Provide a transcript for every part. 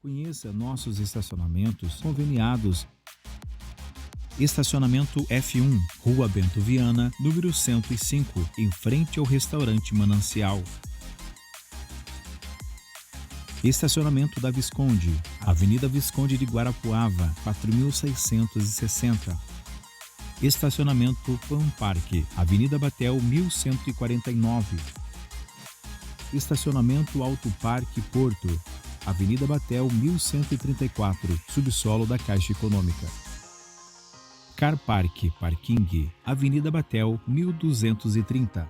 Conheça nossos estacionamentos conveniados. Estacionamento F1, Rua Bento Viana, número 105, em frente ao restaurante Manancial. Estacionamento da Visconde, Avenida Visconde de Guarapuava, 4660. Estacionamento Pan Parque, Avenida Batel, 1149. Estacionamento Alto Parque Porto, Avenida Batel, 1134, subsolo da Caixa Econômica. Car Park Parking, Avenida Batel, 1230.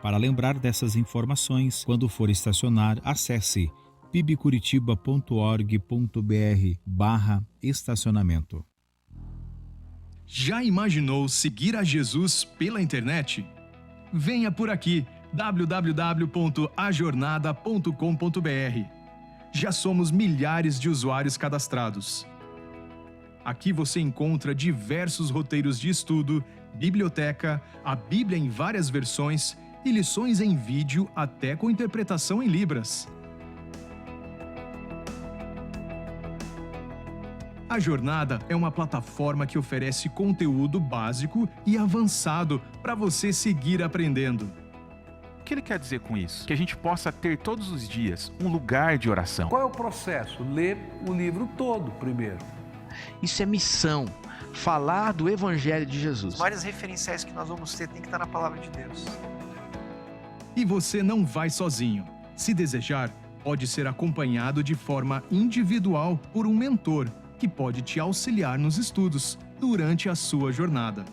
Para lembrar dessas informações, quando for estacionar, acesse pibcuritiba.org.br/estacionamento. Já imaginou seguir a Jesus pela internet? Venha por aqui, www.ajornada.com.br. Já somos milhares de usuários cadastrados. Aqui você encontra diversos roteiros de estudo, biblioteca, a Bíblia em várias versões e lições em vídeo até com interpretação em Libras. A Jornada é uma plataforma que oferece conteúdo básico e avançado para você seguir aprendendo. O que ele quer dizer com isso? Que a gente possa ter todos os dias um lugar de oração. Qual é o processo? Ler o livro todo primeiro. Isso é missão. Falar do Evangelho de Jesus. As várias referenciais que nós vamos ter tem que estar na palavra de Deus. E você não vai sozinho. Se desejar, pode ser acompanhado de forma individual por um mentor, que pode te auxiliar nos estudos durante a sua jornada.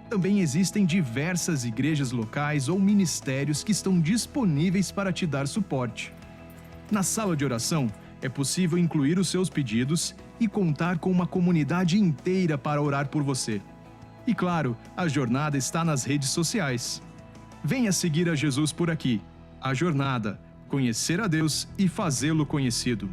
Também existem diversas igrejas locais ou ministérios que estão disponíveis para te dar suporte. Na sala de oração, é possível incluir os seus pedidos e contar com uma comunidade inteira para orar por você. E claro, a jornada está nas redes sociais. Venha seguir a Jesus por aqui. A Jornada, conhecer a Deus e fazê-lo conhecido.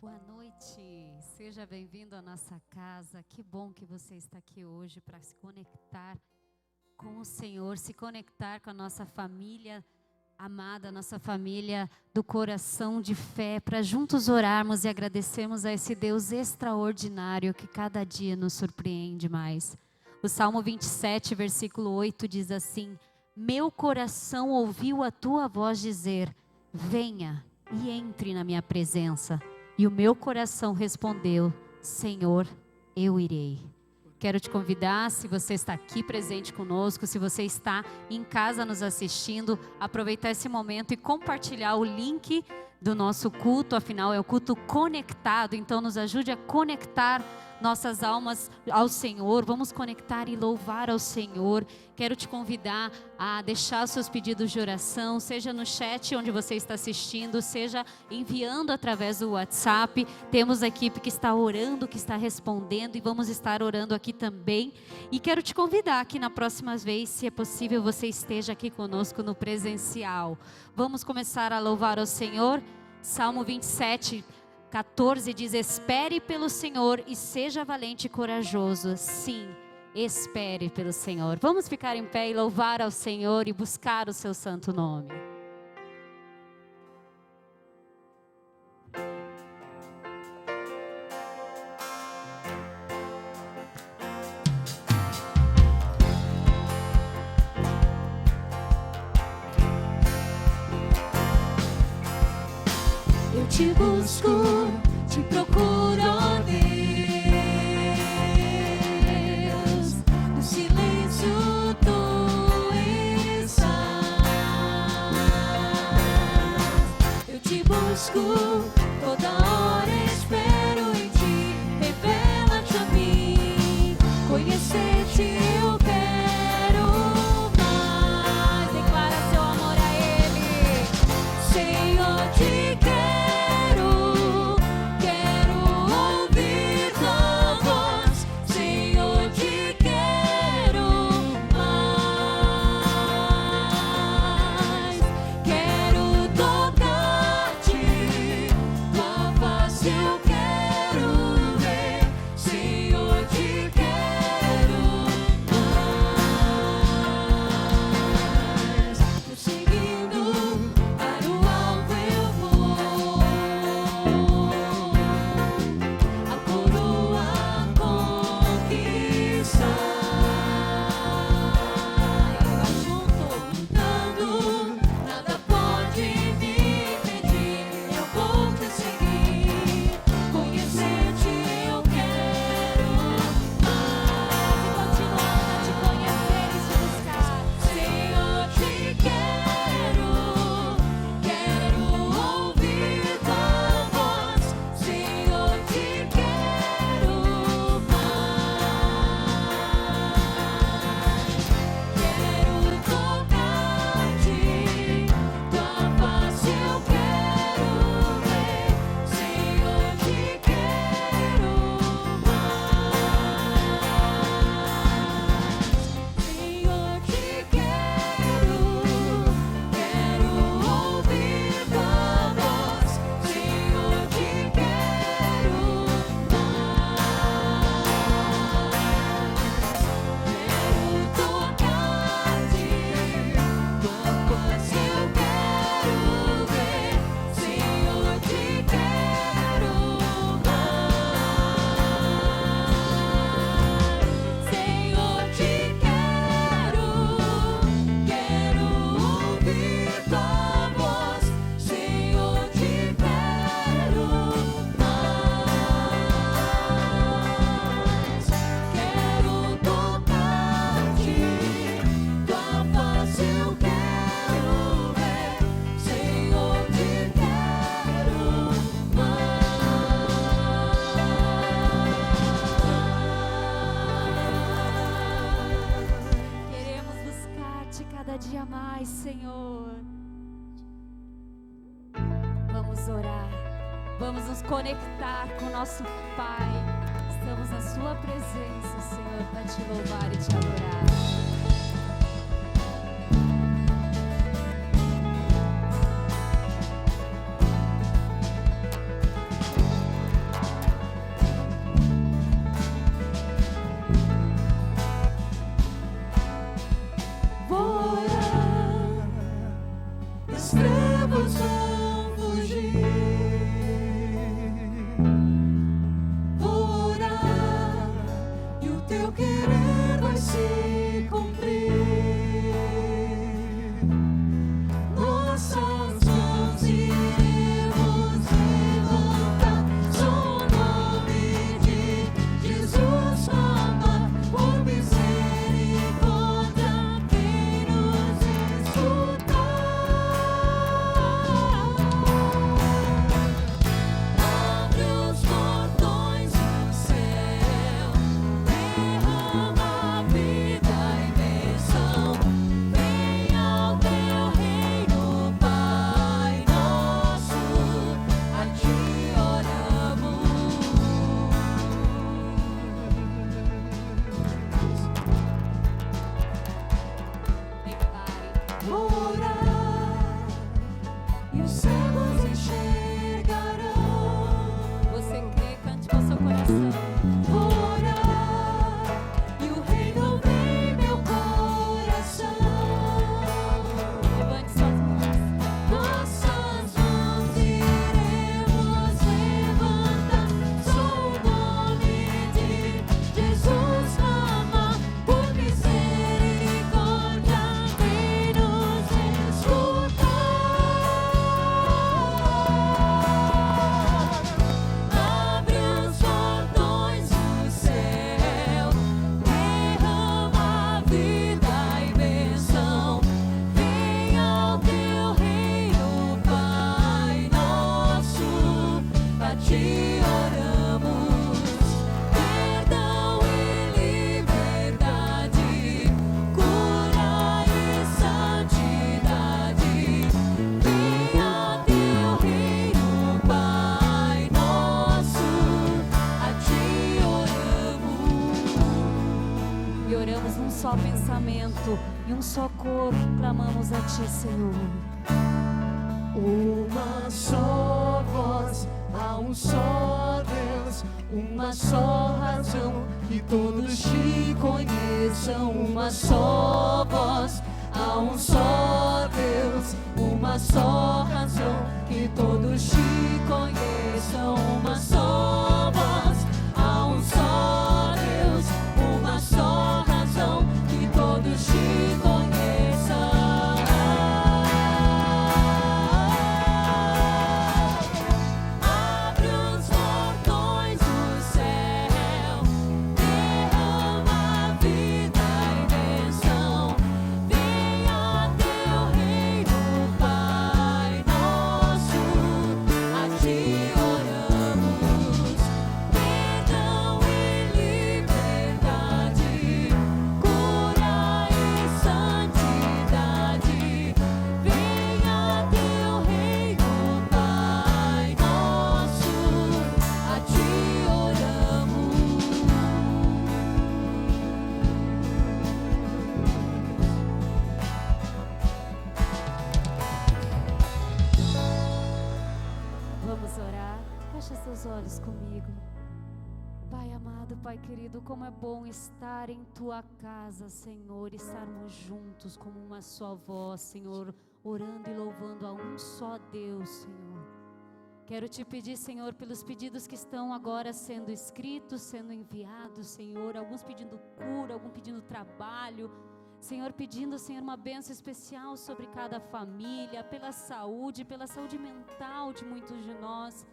Boa noite, seja bem-vindo à nossa casa. Que bom que você está aqui hoje para se conectar com o Senhor, se conectar com a nossa família amada, nossa família do coração de fé, para juntos orarmos e agradecermos a esse Deus extraordinário que cada dia nos surpreende mais. O Salmo 27, versículo 8 diz assim: meu coração ouviu a tua voz dizer, venha e entre na minha presença. E o meu coração respondeu, Senhor, eu irei. Quero te convidar, se você está aqui presente conosco, se você está em casa nos assistindo, aproveitar esse momento e compartilhar o link do nosso culto. Afinal, é o culto conectado, então nos ajude a conectar nossas almas ao Senhor. Vamos conectar e louvar ao Senhor. Quero te convidar a deixar os seus pedidos de oração, seja no chat onde você está assistindo, seja enviando através do WhatsApp. Temos a equipe que está orando, que está respondendo, e vamos estar orando aqui também. E quero te convidar que na próxima vez, se é possível, você esteja aqui conosco no presencial. Vamos começar a louvar ao Senhor. Salmo 27, 14 diz, espere pelo Senhor e seja valente e corajoso. Sim, espere pelo Senhor. Vamos ficar em pé e louvar ao Senhor e buscar o seu santo nome. Eu te busco, te procuro, ó Deus, no silêncio tu estás. Eu te busco, toda hora espero em ti, revela-te a mim, conhecer Conhecer-te eu quero mais. Declara seu amor a Ele. Senhor, te quero, quero ouvir tua voz. Senhor, te quero mais. Quero tocar-te, tua face eu quero ver. Senhor, te quero mais. Prosseguindo para o alvo eu vou, a coroa conquistar. Vai junto, lutando, nada pode me impedir. Eu vou te seguir, conhecer-te eu quero mais. E continuando a te conhecer e te buscar. Senhor, te quero, quero ouvir tua voz. Senhor, te quero mais. Quero tocar-te, tua face eu quero ver. Senhor, te quero mais. Senhor, te quero, quero ouvir tua voz. Senhor, te quero Queremos buscar-te cada dia mais, Senhor. Vamos orar, vamos nos conectar com o nosso Pai. Estamos na Sua presença, Senhor, para te louvar e te adorar. Vou orar, as trevas vão fugir. Vou orar e o teu querer vai se cumprir. Nossas mãos iremos levantar, só o nome de Jesus clamar, por misericórdia quem nos escutar. Abre os portões do céu, derrama vida e bênção. Venha ao teu reino, Pai nosso, a ti oramos. Vou orar e os cegos enxergarão. Você crê, cante com seu coração. Vou orar e o reino vem em meu coração. Levante suas mãos. Nossas mãos iremos levantar, só o nome de Jesus clamar, por misericórdia vem nos escutar. Abre os portões do céu, derrama vida e bênção. Venha ao teu reino, Pai nosso, a ti oramos. Perdão e só pensamento e um só corpo clamamos a Ti, Senhor. Uma só voz, há um só Deus, uma só razão, que todos Te conheçam. Uma só voz, há um só Deus, uma só razão, que todos Te conheçam. Uma só voz, há um só Deus, uma só razão, que todos Te conheçam. Abre os portões do céu, derrama vida e bênção. Venha Teu reino, Pai nosso, a Ti oramos. Perdão e liberdade, cura e santidade. Venha Teu reino, Pai nosso, a Ti oramos. Vamos orar. Fecha seus olhos comigo. Pai amado, Pai querido, como é bom estar em Tua casa, Senhor, estarmos juntos como uma só voz, Senhor, orando e louvando a um só Deus, Senhor. Quero Te pedir, Senhor, pelos pedidos que estão agora sendo escritos, sendo enviados, Senhor, alguns pedindo cura, alguns pedindo trabalho, Senhor, pedindo, Senhor, uma bênção especial sobre cada família, pela saúde mental de muitos de nós.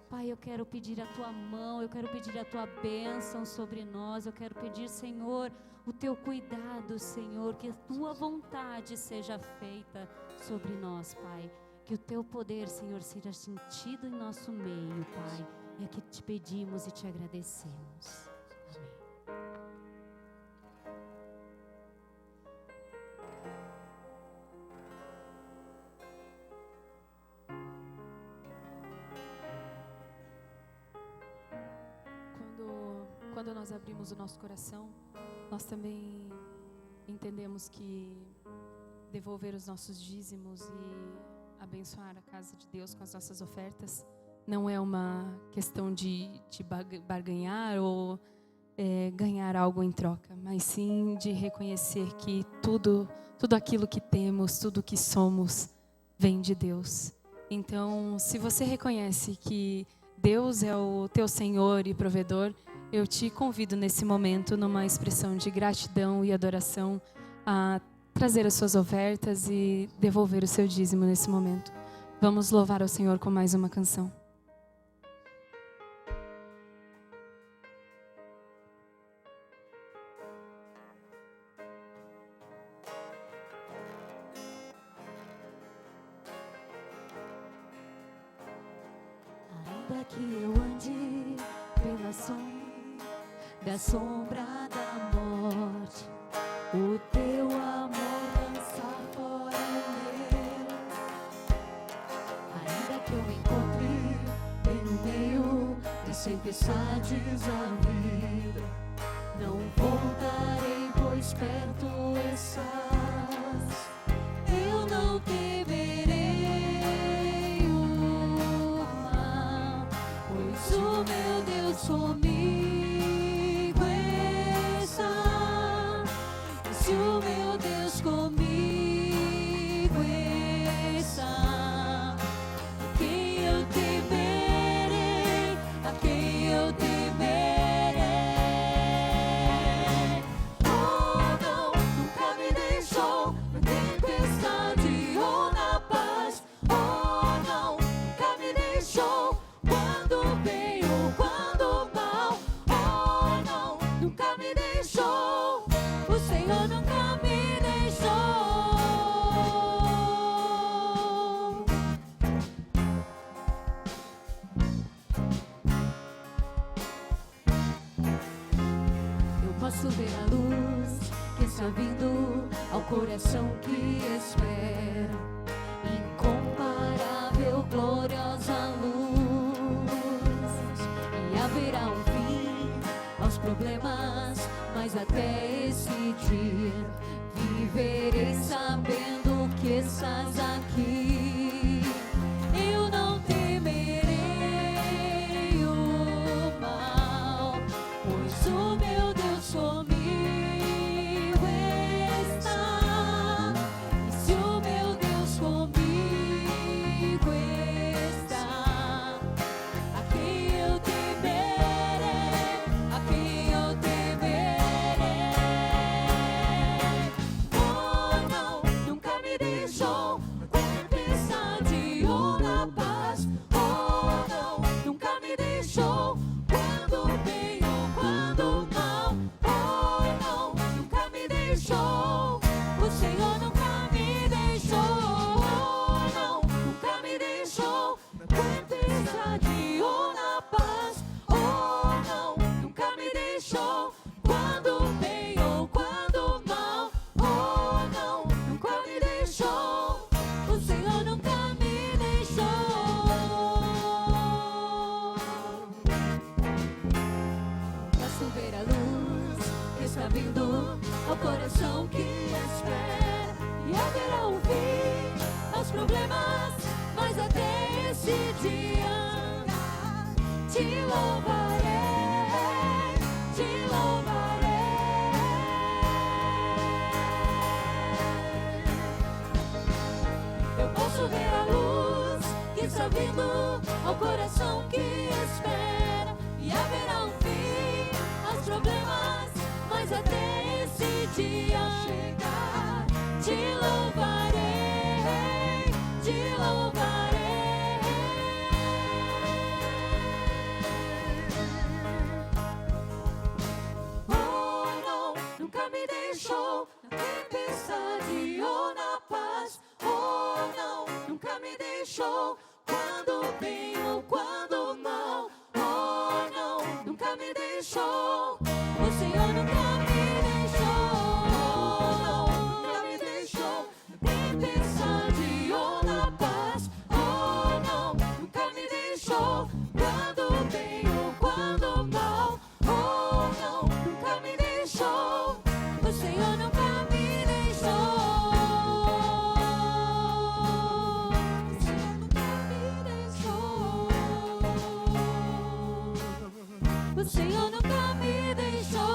Pai, eu quero pedir a Tua mão, eu quero pedir a Tua bênção sobre nós, eu quero pedir, Senhor, o Teu cuidado, Senhor, que a Tua vontade seja feita sobre nós, Pai. Que o Teu poder, Senhor, seja sentido em nosso meio, Pai. É que Te pedimos e Te agradecemos. Amém. Quando nós abrimos o nosso coração, nós também entendemos que devolver os nossos dízimos e abençoar a casa de Deus com as nossas ofertas não é uma questão de barganhar ou ganhar algo em troca, mas sim de reconhecer que tudo aquilo que temos, tudo que somos, vem de Deus. Então, se você reconhece que Deus é o teu Senhor e provedor, eu te convido nesse momento, numa expressão de gratidão e adoração, a trazer as suas ofertas e devolver o seu dízimo nesse momento. Vamos louvar ao Senhor com mais uma canção. Ainda que eu ande pela da sombra da morte, o Teu amor lança fora o meu. Ainda que eu me encontre bem no meio das tempestades da vida, não voltarei, pois perto estás. Eu não temerei o mal, pois o meu Deus comigo está. E se o meu Deus comigo está, a quem eu temerei, a quem eu temerei. Oh não, nunca me deixou na tempestade ou na paz. Oh não, nunca me deixou quando bem ou quando mal. Oh não, nunca me deixou, o Senhor nunca me deixou. Eu posso ver a luz que está vindo ao coração que espera, incomparável, gloriosa luz. E haverá um fim aos problemas, mas mas até esse dia viverei sabendo que estás aqui. Eu não temerei o mal, pois o meu Deus comigo está. E se o meu Deus comigo está, a quem eu temerei, a quem eu temerei. Oh não, nunca me deixou tempestade ou na paz. Oh não, nunca me deixou quando bem ou quando mal. Oh não, nunca me deixou. O Senhor nunca me deixou. Oh não, nunca me deixou tempestade ou na paz. Oh não, nunca me deixou quando bem ou quando mal. Oh não, nunca me deixou. O Senhor nunca me deixou. Posso ver a luz que está vindo ao coração que espera, e haverá um fim aos problemas, mas até esse dia te louvarei, te louvarei. Eu posso ver a luz que está vindo ao coração que espera, e haverá um fim aos problemas, mas até esse dia chegar, te louvarei, te louvarei. Oh não, nunca me deixou na tempestade ou na paz. Oh não, nunca me deixou quando bem ou quando mal. Oh não, nunca me deixou. O Senhor nunca me deixou. Oh não, nunca me deixou na tempestade ou na paz. Oh não, nunca me deixou quando bem ou quando mal. Oh não, nunca me deixou. O Senhor nunca me deixou. O Senhor nunca me deixou. O Senhor nunca me deixou.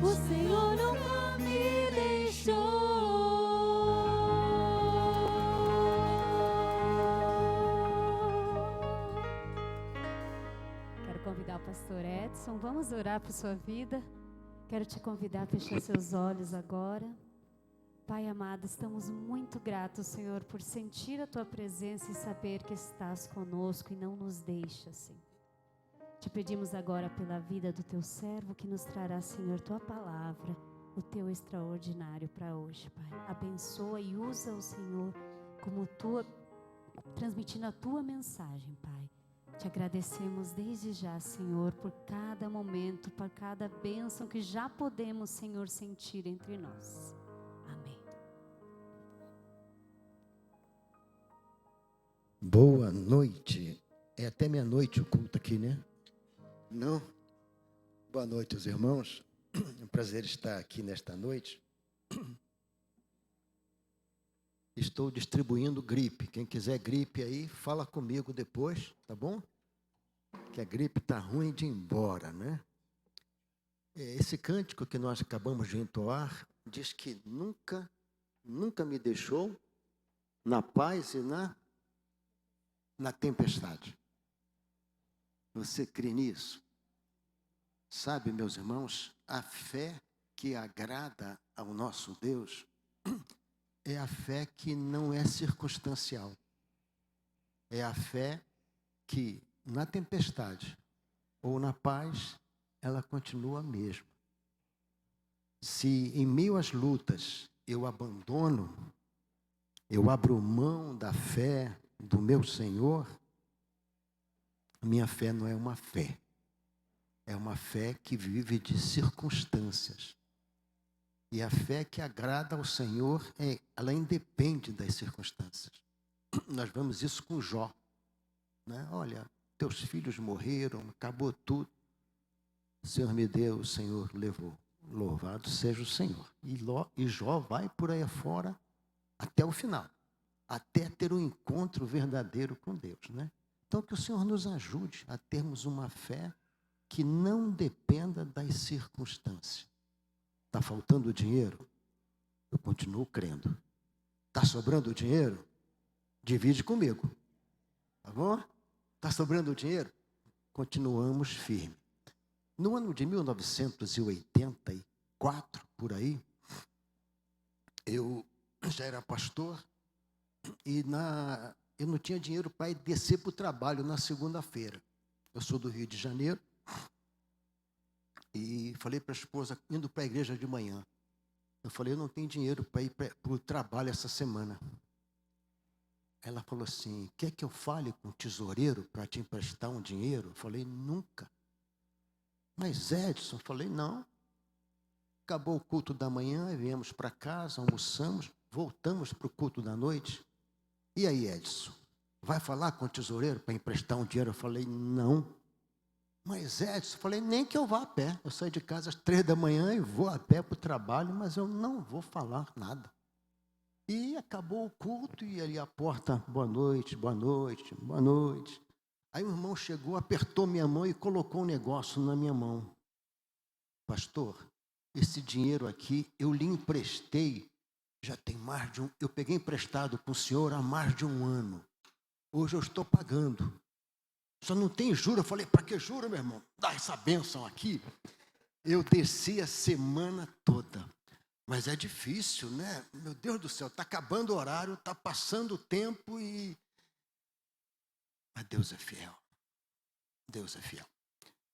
O Senhor nunca me deixou. Quero convidar o pastor Edson. Vamos orar por sua vida. Quero te convidar a fechar seus olhos agora. Pai amado, estamos muito gratos, Senhor, por sentir a Tua presença e saber que estás conosco e não nos deixa, Senhor. Te pedimos agora pela vida do Teu servo que nos trará, Senhor, Tua palavra, o Teu extraordinário para hoje, Pai. Abençoa e usa o Senhor como Tua, transmitindo a Tua mensagem, Pai. Te agradecemos desde já, Senhor, por cada momento, por cada bênção que já podemos, Senhor, sentir entre nós. Amém. Boa noite. É até meia-noite o culto aqui, né? Não? Boa noite, os irmãos. É um prazer estar aqui nesta noite. Estou distribuindo gripe. Quem quiser gripe aí, fala comigo depois, tá bom? Que a gripe está ruim de ir embora, né? Esse cântico que nós acabamos de entoar diz que nunca me deixou na paz e na tempestade. Você crê nisso? Sabe, meus irmãos, a fé que agrada ao nosso Deus é a fé que não é circunstancial. É a fé que na tempestade ou na paz, ela continua a mesma. Se em meio às lutas eu abandono, eu abro mão da fé do meu Senhor, minha fé não é uma fé. É uma fé que vive de circunstâncias. E a fé que agrada ao Senhor, ela independe das circunstâncias. Nós vemos isso com Jó, né? Olha, teus filhos morreram, acabou tudo. O Senhor me deu, o Senhor levou. Louvado seja o Senhor. E Jó vai por aí afora até o final, até ter um encontro verdadeiro com Deus, né? Então, que o Senhor nos ajude a termos uma fé que não dependa das circunstâncias. Está faltando dinheiro? Eu continuo crendo. Está sobrando dinheiro? Divide comigo. Tá bom? Está sobrando dinheiro? Continuamos firmes. No ano de 1984, por aí, eu já era pastor e eu não tinha dinheiro para descer para o trabalho na segunda-feira. Eu sou do Rio de Janeiro e falei para a esposa, indo para a igreja de manhã, eu falei, eu não tenho dinheiro para ir para o trabalho essa semana. Ela falou assim, quer que eu fale com o tesoureiro para te emprestar um dinheiro? Eu falei, nunca. Mas Edson, eu falei, não. Acabou o culto da manhã, viemos para casa, almoçamos, voltamos para o culto da noite. E aí, Edson, vai falar com o tesoureiro para emprestar um dinheiro? Eu falei, não. Mas Edson, eu falei, nem que eu vá a pé. Eu saio de casa às 3 da manhã e vou a pé para o trabalho, mas eu não vou falar nada. E acabou o culto e ali a porta, boa noite, boa noite, boa noite. Aí o irmão chegou, apertou minha mão e colocou um negócio na minha mão. Pastor, esse dinheiro aqui eu lhe emprestei, já tem mais de eu peguei emprestado com o senhor há mais de um ano. Hoje eu estou pagando. Só não tem juro. Eu falei, para que juro, meu irmão? Dá essa bênção aqui. Eu desci a semana toda. Mas é difícil, né? Meu Deus do céu, está acabando o horário, está passando o tempo e... Mas Deus é fiel. Deus é fiel.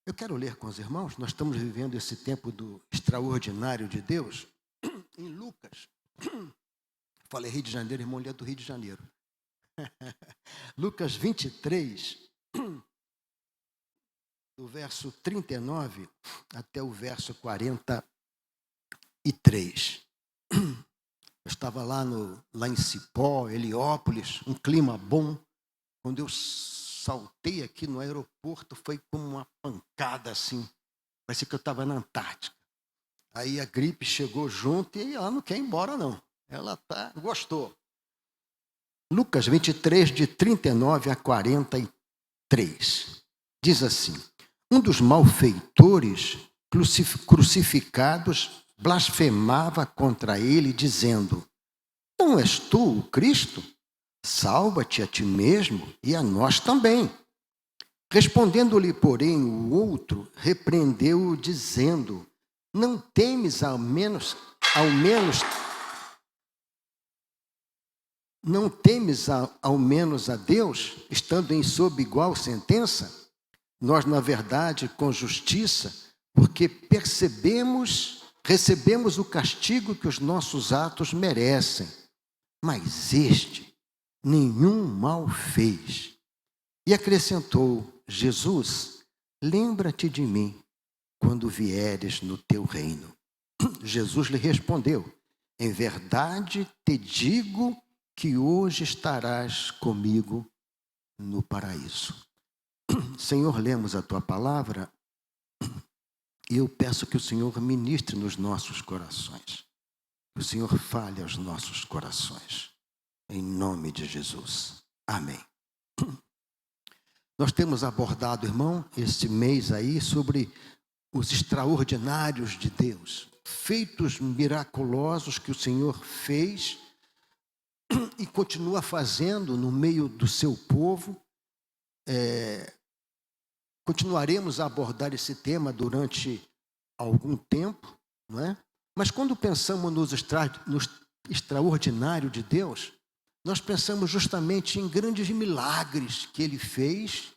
Eu quero ler com os irmãos, nós estamos vivendo esse tempo do extraordinário de Deus, em Lucas. Falei Rio de Janeiro, irmão, ele é do Rio de Janeiro. Lucas 23, do verso 39 até o verso 43. Eu estava lá em Cipó, Heliópolis, um clima bom. Quando eu saltei aqui no aeroporto, foi como uma pancada assim. Parecia que eu estava na Antártica. Aí a gripe chegou junto e ela não quer ir embora, não. Ela gostou. Lucas 23, de 39 a 43. Diz assim, um dos malfeitores crucificados blasfemava contra ele, dizendo, não és tu o Cristo? Salva-te a ti mesmo e a nós também. Respondendo-lhe, porém, o outro repreendeu-o, dizendo, não temes ao menos a Deus, estando em sob igual sentença? Nós, na verdade, com justiça, porque recebemos o castigo que os nossos atos merecem. Mas este nenhum mal fez. E acrescentou, Jesus, lembra-te de mim quando vieres no teu reino. Jesus lhe respondeu, em verdade te digo que hoje estarás comigo no paraíso. Senhor, lemos a tua palavra e eu peço que o Senhor ministre nos nossos corações. Que o Senhor fale aos nossos corações. Em nome de Jesus. Amém. Nós temos abordado, irmão, este mês aí sobre os extraordinários de Deus. Feitos miraculosos que o Senhor fez e continua fazendo no meio do seu povo. Continuaremos a abordar esse tema durante algum tempo, não é? Mas quando pensamos no extraordinário de Deus, nós pensamos justamente em grandes milagres que ele fez,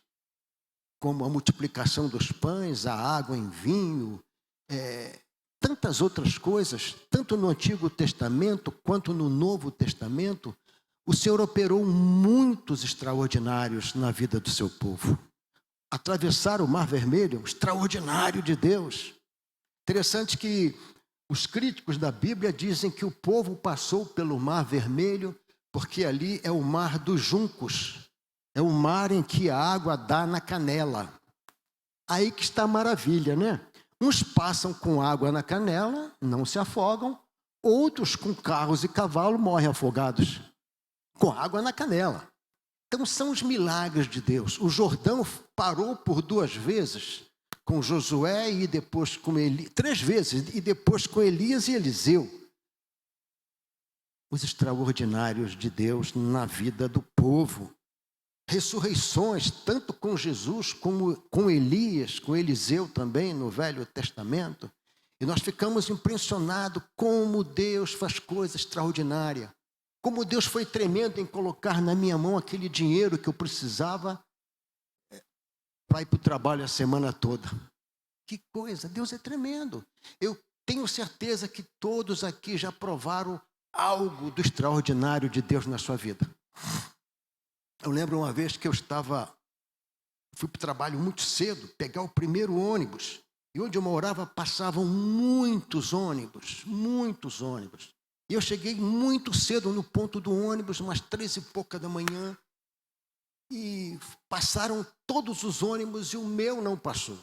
como a multiplicação dos pães, a água em vinho, tantas outras coisas, tanto no Antigo Testamento quanto no Novo Testamento, o Senhor operou muitos extraordinários na vida do seu povo. Atravessar o Mar Vermelho, extraordinário de Deus. Interessante que os críticos da Bíblia dizem que o povo passou pelo Mar Vermelho porque ali é o Mar dos Juncos. É o mar em que a água dá na canela. Aí que está a maravilha, né? Uns passam com água na canela, não se afogam. Outros com carros e cavalos morrem afogados com água na canela. Então são os milagres de Deus. O Jordão parou por 2 vezes com Josué e depois com Elias, 3 vezes, e depois com Elias e Eliseu. Os extraordinários de Deus na vida do povo. Ressurreições, tanto com Jesus como com Elias, com Eliseu também no Velho Testamento. E nós ficamos impressionados como Deus faz coisa extraordinária. Como Deus foi tremendo em colocar na minha mão aquele dinheiro que eu precisava para ir para o trabalho a semana toda. Que coisa, Deus é tremendo. Eu tenho certeza que todos aqui já provaram algo do extraordinário de Deus na sua vida. Eu lembro uma vez que fui para o trabalho muito cedo, pegar o primeiro ônibus. E onde eu morava passavam muitos ônibus. E eu cheguei muito cedo no ponto do ônibus, umas 3h pouca da manhã. E passaram todos os ônibus e o meu não passou.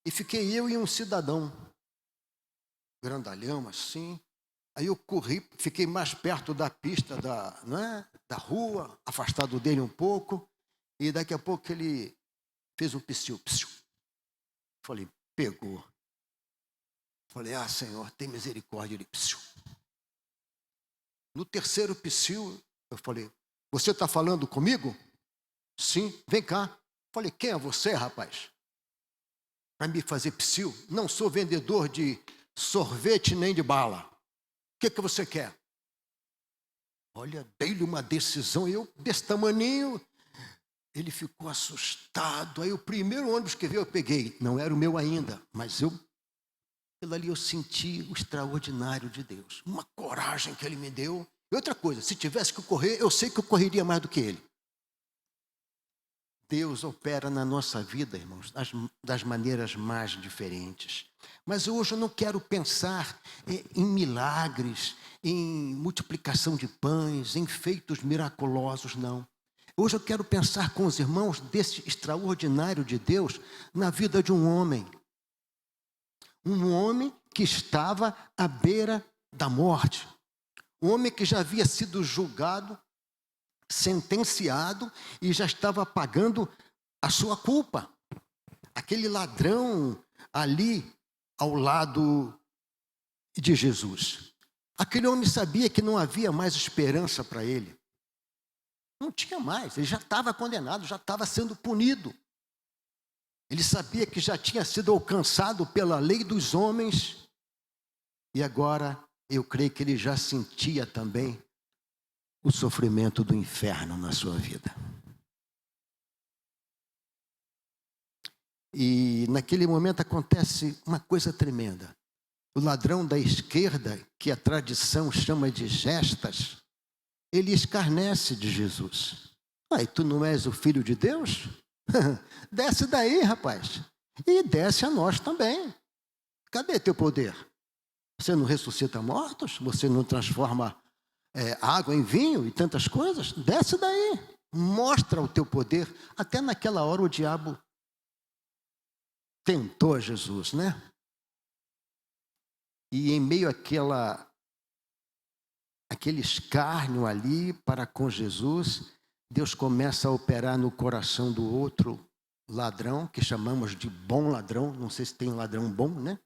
E fiquei eu e um cidadão, grandalhão assim. Aí eu corri, fiquei mais perto da pista da rua, afastado dele um pouco. E daqui a pouco ele fez um psiu. Falei, pegou. Falei, Senhor, tem misericórdia. Ele, psiu. No terceiro psiu, eu falei, você está falando comigo? Sim, vem cá. Falei, quem é você, rapaz? Para me fazer psiu? Não sou vendedor de sorvete nem de bala. O que você quer? Olha, dei-lhe uma decisão, eu desse tamaninho. Ele ficou assustado. Aí o primeiro ônibus que veio eu peguei. Não era o meu ainda, mas pelo ali eu senti o extraordinário de Deus. Uma coragem que Ele me deu. E outra coisa, se tivesse que correr, eu sei que eu correria mais do que Ele. Deus opera na nossa vida, irmãos, das maneiras mais diferentes. Mas hoje eu não quero pensar em milagres, em multiplicação de pães, em feitos miraculosos, não. Hoje eu quero pensar com os irmãos desse extraordinário de Deus na vida de um homem. Um homem que estava à beira da morte. Um homem que já havia sido julgado, sentenciado e já estava pagando a sua culpa. Aquele ladrão ali ao lado de Jesus. Aquele homem sabia que não havia mais esperança para ele. Não tinha mais, ele já estava condenado, já estava sendo punido. Ele sabia que já tinha sido alcançado pela lei dos homens e agora eu creio que ele já sentia também o sofrimento do inferno na sua vida. E naquele momento acontece uma coisa tremenda. O ladrão da esquerda, que a tradição chama de Gestas, ele escarnece de Jesus. E tu não és o Filho de Deus? Desce daí, rapaz. E desce a nós também. Cadê teu poder? Você não ressuscita mortos? Você não transforma água em vinho e tantas coisas? Desce daí. Mostra o teu poder. Até naquela hora o diabo tentou Jesus, né? E em meio àquele escárnio ali para com Jesus, Deus começa a operar no coração do outro ladrão, que chamamos de bom ladrão. Não sei se tem ladrão bom, né?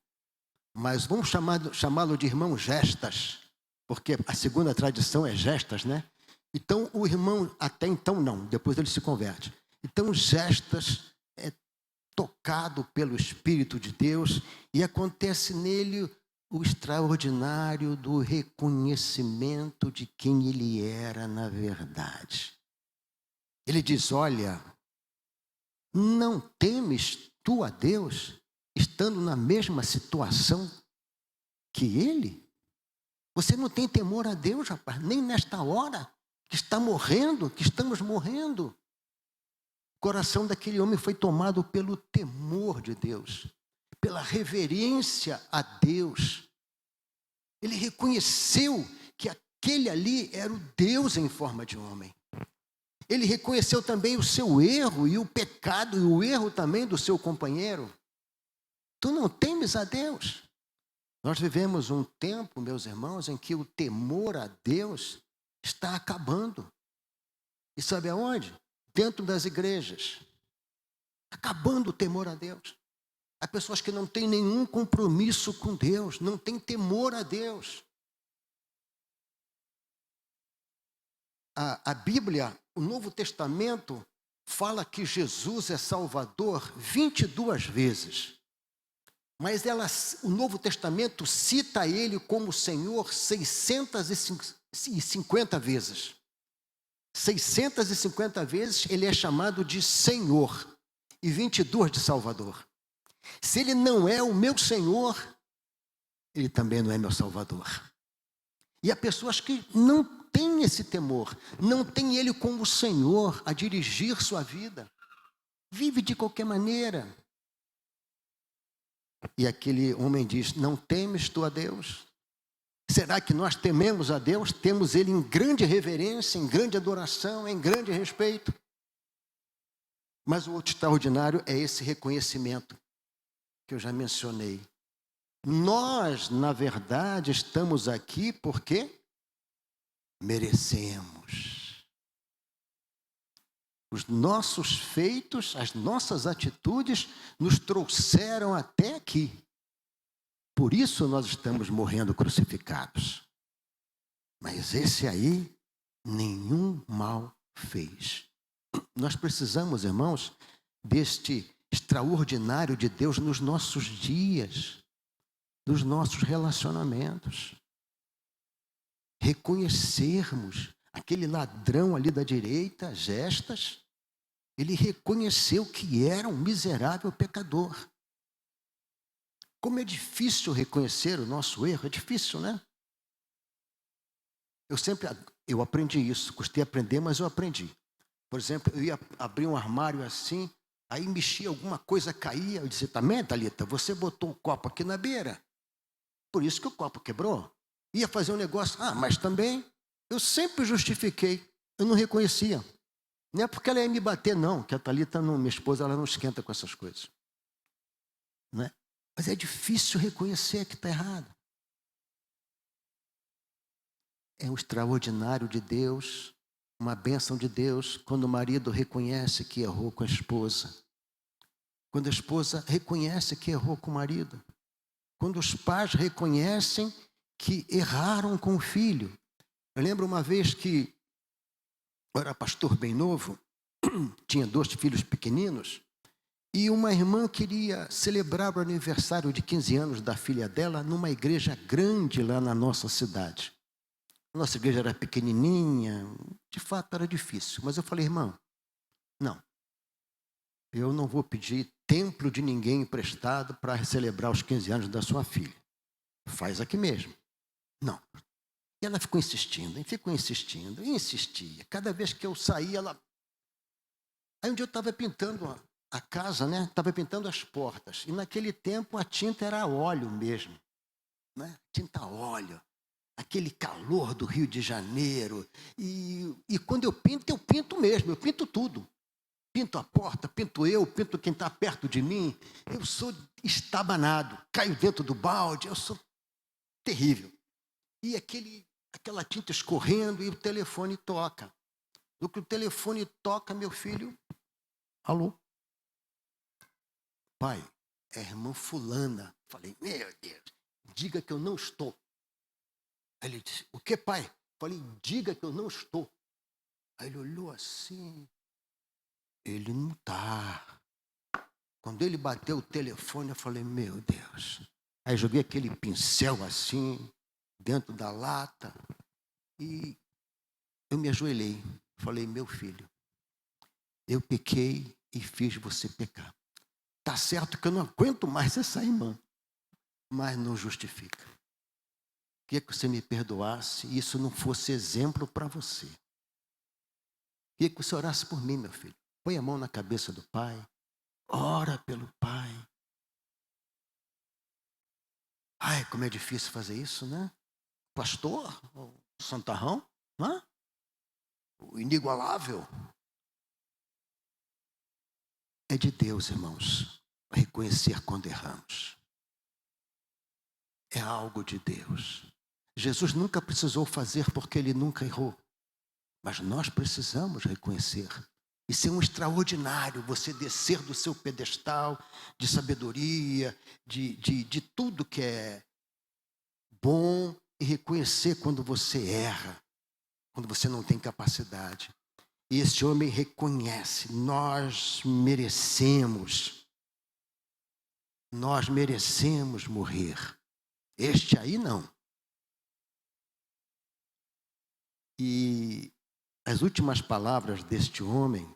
Mas vamos chamá-lo de irmão Gestas, porque a segunda tradição é Gestas, né? Então o irmão, até então não, depois ele se converte. Então Gestas é tocado pelo Espírito de Deus e acontece nele o extraordinário do reconhecimento de quem ele era na verdade. Ele diz, olha, não temes tu a Deus, estando na mesma situação que ele? Você não tem temor a Deus, rapaz, nem nesta hora que está morrendo, que estamos morrendo. O coração daquele homem foi tomado pelo temor de Deus, pela reverência a Deus. Ele reconheceu que aquele ali era o Deus em forma de homem. Ele reconheceu também o seu erro e o pecado e o erro também do seu companheiro. Tu não temes a Deus? Nós vivemos um tempo, meus irmãos, em que o temor a Deus está acabando. E sabe aonde? Dentro das igrejas. Acabando o temor a Deus. Há pessoas que não têm nenhum compromisso com Deus, não têm temor a Deus. A Bíblia, o Novo Testamento, fala que Jesus é Salvador 22 vezes. Mas o Novo Testamento cita ele como Senhor 650 vezes. 650 vezes ele é chamado de Senhor e 22 de Salvador. Se ele não é o meu Senhor, ele também não é meu Salvador. E há pessoas que não têm esse temor, não têm ele como Senhor a dirigir sua vida. Vive de qualquer maneira. E aquele homem diz: não temes tu a Deus? Será que nós tememos a Deus? Temos ele em grande reverência, em grande adoração, em grande respeito? Mas o outro extraordinário é esse reconhecimento que eu já mencionei. Nós, na verdade, estamos aqui porque merecemos. Os nossos feitos, as nossas atitudes nos trouxeram até aqui. Por isso nós estamos morrendo crucificados. Mas esse aí, nenhum mal fez. Nós precisamos, irmãos, deste extraordinário de Deus nos nossos dias, nos nossos relacionamentos. Reconhecermos aquele ladrão ali da direita, Gestas, ele reconheceu que era um miserável pecador. Como é difícil reconhecer o nosso erro, é difícil, né? Eu aprendi isso, custei aprender, mas eu aprendi. Por exemplo, eu ia abrir um armário assim, aí mexia alguma coisa, caía, eu dizia: também, Thalita, você botou o copo aqui na beira, por isso que o copo quebrou. Ia fazer um negócio, mas também, eu sempre justifiquei, eu não reconhecia. Não é porque ela ia me bater, não, que a Thalita, minha esposa, ela não esquenta com essas coisas. Não é? Mas é difícil reconhecer que está errado. É um extraordinário de Deus, uma bênção de Deus, quando o marido reconhece que errou com a esposa. Quando a esposa reconhece que errou com o marido. Quando os pais reconhecem que erraram com o filho. Eu lembro uma vez que eu era pastor bem novo, tinha 2 filhos pequeninos, e uma irmã queria celebrar o aniversário de 15 anos da filha dela numa igreja grande lá na nossa cidade. A nossa igreja era pequenininha, de fato era difícil. Mas eu falei: irmão, não, eu não vou pedir templo de ninguém emprestado para celebrar os 15 anos da sua filha. Faz aqui mesmo. Não. E ela ficou insistindo, e ficou insistindo, e insistia. Cada vez que eu saía, ela... Aí um dia eu estava pintando a casa, né? Estava pintando as portas. E naquele tempo a tinta era a óleo mesmo. Né? Tinta a óleo. Aquele calor do Rio de Janeiro. E quando eu pinto mesmo, eu pinto tudo. Pinto a porta, pinto quem está perto de mim. Eu sou estabanado, caio dentro do balde, eu sou terrível. E aquela tinta escorrendo e o telefone toca. No que o telefone toca, meu filho: alô? Pai, é a irmã fulana. Falei: meu Deus, diga que eu não estou. Aí ele disse: o que, pai? Falei: diga que eu não estou. Aí ele olhou assim: ele não está. Quando ele bateu o telefone, eu falei: meu Deus. Aí joguei aquele pincel assim, dentro da lata, e eu me ajoelhei. Falei: meu filho, eu pequei e fiz você pecar. Tá certo que eu não aguento mais essa irmã, mas não justifica. Queria que você me perdoasse e isso não fosse exemplo para você. Queria que você orasse por mim, meu filho. Põe a mão na cabeça do pai, ora pelo pai. Ai, como é difícil fazer isso, né? Pastor, o santarrão, né? O inigualável. É de Deus, irmãos. reconhecer quando erramos. É algo de Deus. Jesus nunca precisou fazer porque ele nunca errou. Mas nós precisamos reconhecer. Isso é um extraordinário, você descer do seu pedestal de sabedoria, de tudo que é bom e reconhecer quando você erra, quando você não tem capacidade. E esse homem reconhece, nós merecemos morrer. Este aí não. E as últimas palavras deste homem,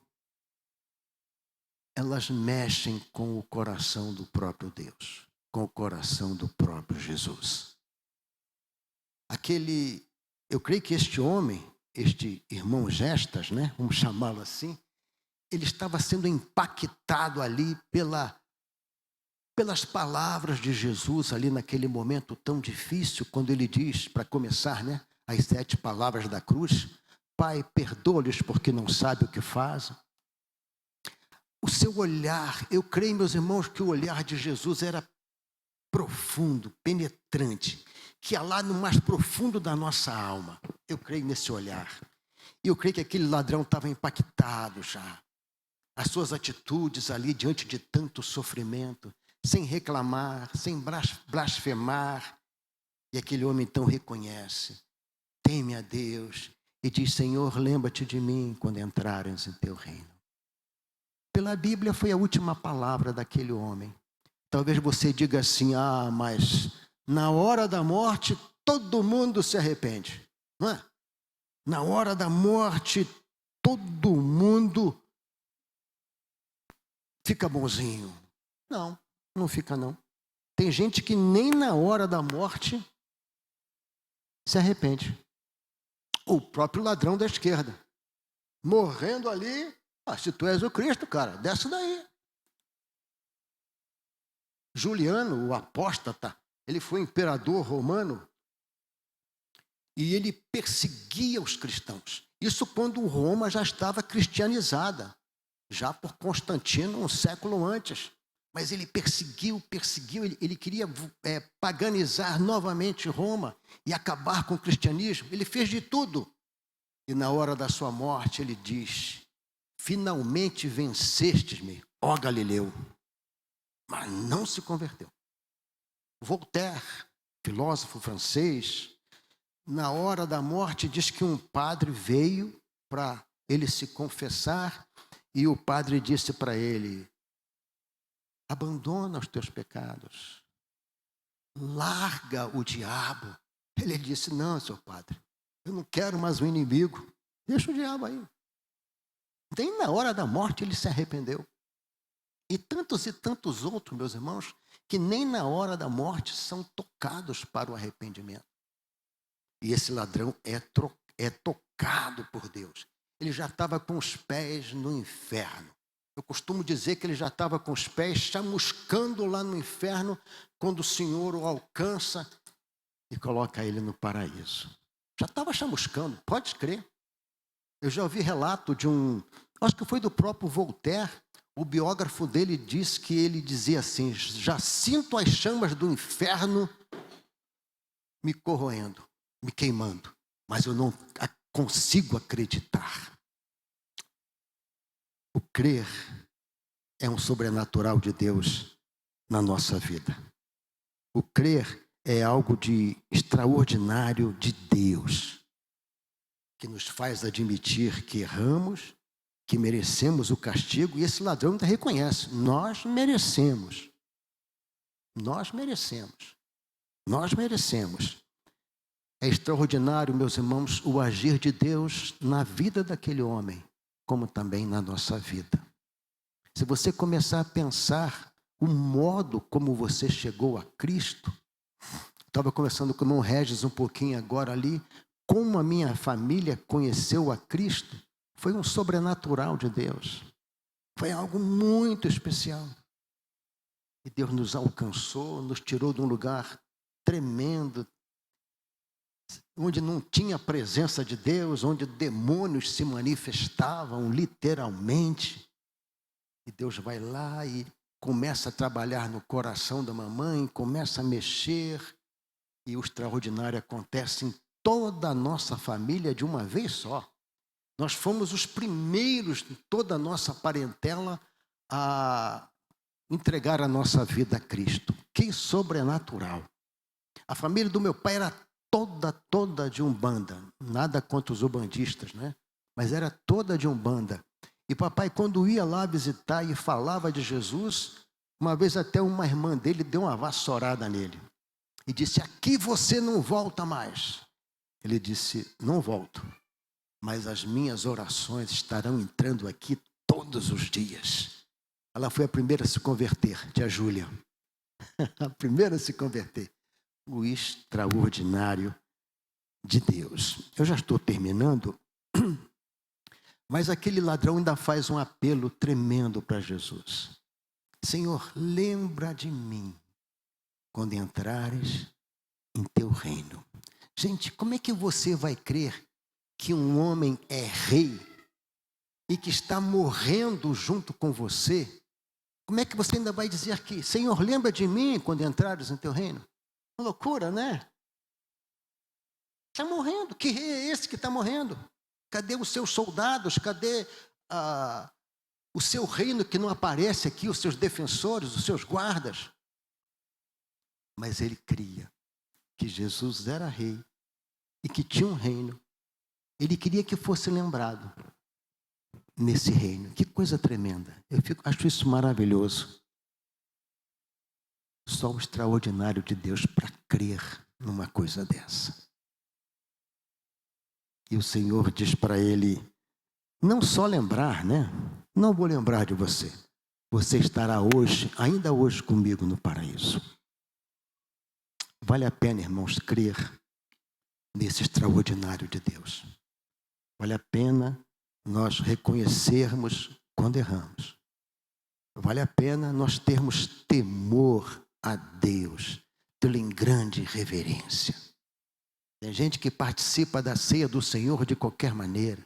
elas mexem com o coração do próprio Deus, com o coração do próprio Jesus. Eu creio que este homem, este irmão Gestas, né, vamos chamá-lo assim, ele estava sendo impactado ali pelas palavras de Jesus ali naquele momento tão difícil, quando ele diz, para começar, né, as 7 palavras da cruz: Pai, perdoa-lhes porque não sabem o que fazem. O seu olhar, eu creio, meus irmãos, que o olhar de Jesus era profundo, penetrante, que ia lá no mais profundo da nossa alma. Eu creio nesse olhar. E eu creio que aquele ladrão estava impactado já. As suas atitudes ali diante de tanto sofrimento, sem reclamar, sem blasfemar. E aquele homem então reconhece, teme a Deus e diz: Senhor, lembra-te de mim quando entrares em teu reino. Pela Bíblia foi a última palavra daquele homem. Talvez você diga assim: mas na hora da morte todo mundo se arrepende, não é? Na hora da morte todo mundo fica bonzinho. Não, não fica não. Tem gente que nem na hora da morte se arrepende. O próprio ladrão da esquerda, morrendo ali: se tu és o Cristo, cara, desce daí. Juliano, o apóstata, ele foi imperador romano e ele perseguia os cristãos. Isso quando Roma já estava cristianizada, já por Constantino, um século antes. Mas ele perseguiu, ele queria paganizar novamente Roma e acabar com o cristianismo. Ele fez de tudo. E na hora da sua morte ele diz: finalmente vencestes-me, ó Galileu. Mas não se converteu. Voltaire, filósofo francês, na hora da morte diz que um padre veio para ele se confessar e o padre disse para ele: abandona os teus pecados, larga o diabo. Ele disse: não, seu padre, eu não quero mais um inimigo, deixa o diabo aí. Nem na hora da morte ele se arrependeu. E tantos outros, meus irmãos, que nem na hora da morte são tocados para o arrependimento. E esse ladrão é tocado por Deus. Ele já estava com os pés no inferno. Eu costumo dizer que ele já estava com os pés chamuscando lá no inferno, quando o Senhor o alcança e coloca ele no paraíso. Já estava chamuscando, pode crer. Eu já ouvi relato de acho que foi do próprio Voltaire. O biógrafo dele diz que ele dizia assim: já sinto as chamas do inferno me corroendo, me queimando, mas eu não consigo acreditar. O crer é um sobrenatural de Deus na nossa vida. O crer é algo de extraordinário de Deus, que nos faz admitir que erramos, que merecemos o castigo, e esse ladrão ainda reconhece: nós merecemos. Nós merecemos. Nós merecemos. É extraordinário, meus irmãos, o agir de Deus na vida daquele homem, como também na nossa vida. Se você começar a pensar o modo como você chegou a Cristo, estava conversando com o irmão Regis um pouquinho agora ali, como a minha família conheceu a Cristo, foi um sobrenatural de Deus. Foi algo muito especial. E Deus nos alcançou, nos tirou de um lugar tremendo, onde não tinha presença de Deus, onde demônios se manifestavam literalmente. E Deus vai lá e começa a trabalhar no coração da mamãe, começa a mexer, e o extraordinário acontece em toda a nossa família de uma vez só. Nós fomos os primeiros de toda a nossa parentela a entregar a nossa vida a Cristo. Que sobrenatural! A família do meu pai era toda de Umbanda. Nada contra os umbandistas, né? Mas era toda de Umbanda. E papai, quando ia lá visitar e falava de Jesus, uma vez até uma irmã dele deu uma vassourada nele. E disse, aqui você não volta mais. Ele disse, não volto. Mas as minhas orações estarão entrando aqui todos os dias. Ela foi a primeira a se converter, tia Júlia. A primeira a se converter. O extraordinário de Deus. Eu já estou terminando, mas aquele ladrão ainda faz um apelo tremendo para Jesus. Senhor, lembra de mim quando entrares em teu reino. Gente, como é que você vai crer que um homem é rei e que está morrendo junto com você? Como é que você ainda vai dizer aqui, Senhor, lembra de mim quando entrares em teu reino? Uma loucura, né? Está morrendo. Que rei é esse que está morrendo? Cadê os seus soldados? Cadê o seu reino que não aparece aqui? Os seus defensores, os seus guardas? Mas ele cria que Jesus era rei e que tinha um reino. Ele queria que fosse lembrado nesse reino. Que coisa tremenda. Acho isso maravilhoso. Só o extraordinário de Deus para crer numa coisa dessa. E o Senhor diz para ele, não só lembrar, né? Não vou lembrar de você. Você estará hoje, ainda hoje comigo no paraíso. Vale a pena, irmãos, crer nesse extraordinário de Deus. Vale a pena nós reconhecermos quando erramos. Vale a pena nós termos temor a Deus, tê-lo em grande reverência. Tem gente que participa da ceia do Senhor de qualquer maneira,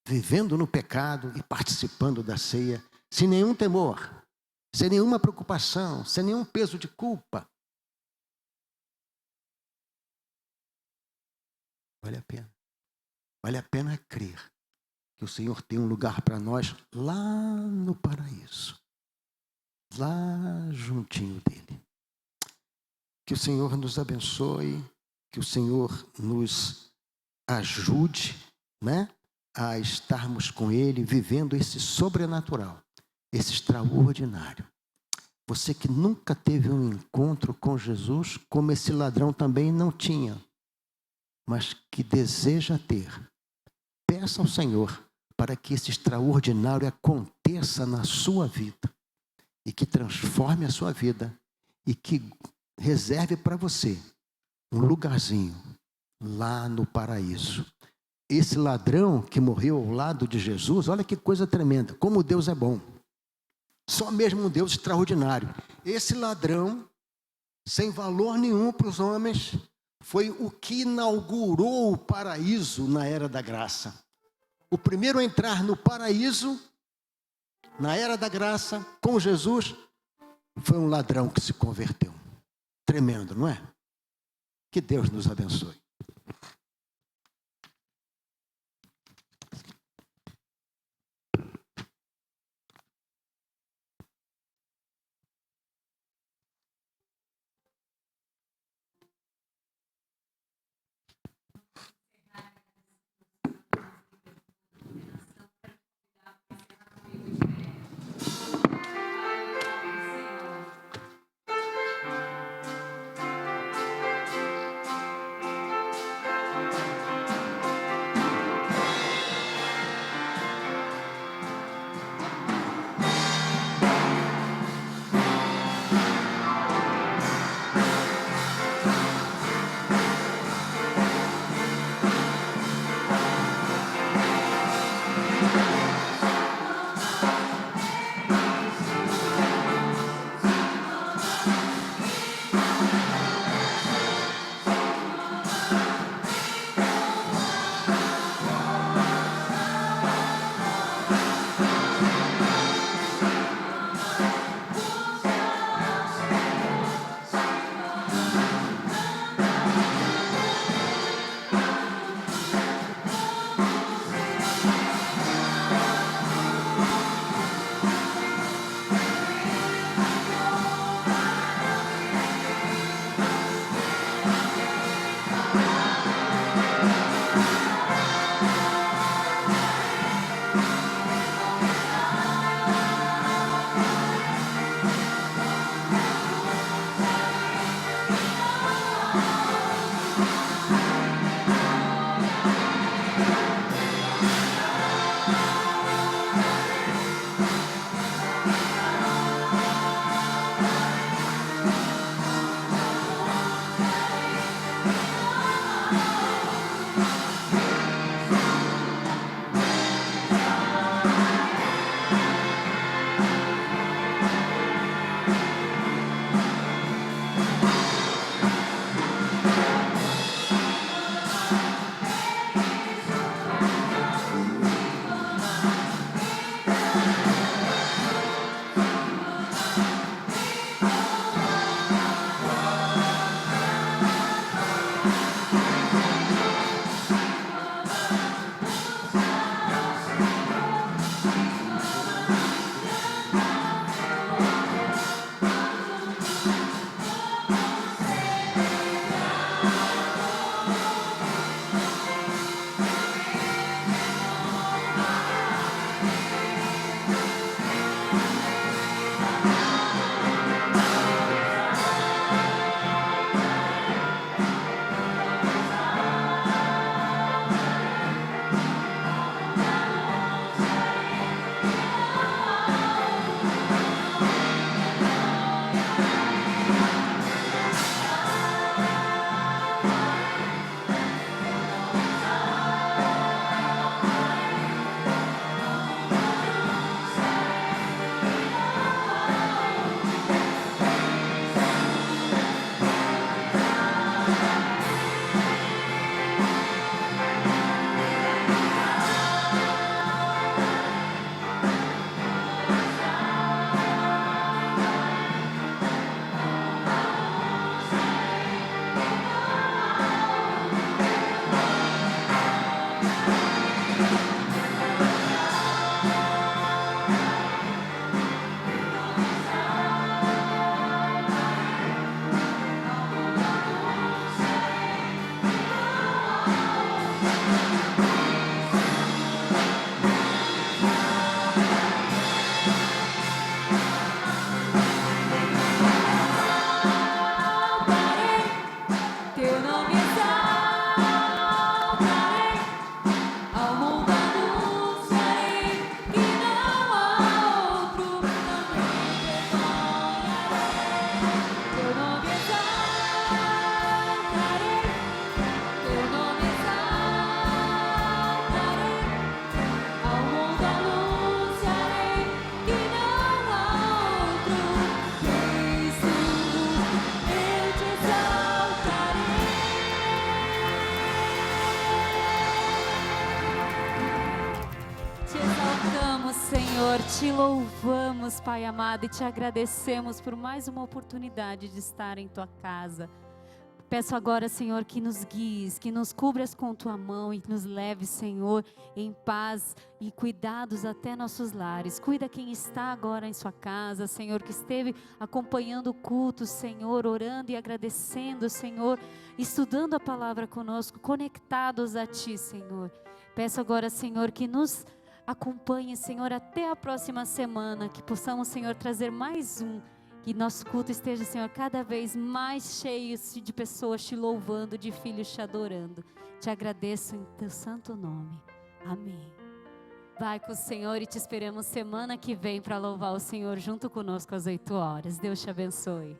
vivendo no pecado e participando da ceia, sem nenhum temor, sem nenhuma preocupação, sem nenhum peso de culpa. Vale a pena. Vale a pena crer que o Senhor tem um lugar para nós lá no paraíso. Lá juntinho dele. Que o Senhor nos abençoe, que o Senhor nos ajude, né, a estarmos com ele, vivendo esse sobrenatural, esse extraordinário. Você que nunca teve um encontro com Jesus, como esse ladrão também não tinha, mas que deseja ter, peça ao Senhor para que esse extraordinário aconteça na sua vida e que transforme a sua vida e que reserve para você um lugarzinho lá no paraíso. Esse ladrão que morreu ao lado de Jesus, olha que coisa tremenda, como Deus é bom. Só mesmo um Deus extraordinário. Esse ladrão, sem valor nenhum para os homens, foi o que inaugurou o paraíso na era da graça. O primeiro a entrar no paraíso, na era da graça, com Jesus, foi um ladrão que se converteu. Tremendo, não é? Que Deus nos abençoe. Senhor, te louvamos, Pai amado, e te agradecemos por mais uma oportunidade de estar em tua casa. Peço agora, Senhor, que nos guies, que nos cubras com tua mão e nos leve, Senhor, em paz e cuidados até nossos lares. Cuida quem está agora em sua casa, Senhor, que esteve acompanhando o culto, Senhor, orando e agradecendo, Senhor, estudando a palavra conosco, conectados a ti, Senhor. Peço agora, Senhor, que nos acompanhe, Senhor, até a próxima semana, que possamos, Senhor, trazer mais um. Que nosso culto esteja, Senhor, cada vez mais cheio de pessoas te louvando, de filhos te adorando. Te agradeço em teu santo nome. Amém. Vai com o Senhor e te esperamos semana que vem para louvar o Senhor junto conosco às 8 horas. Deus te abençoe.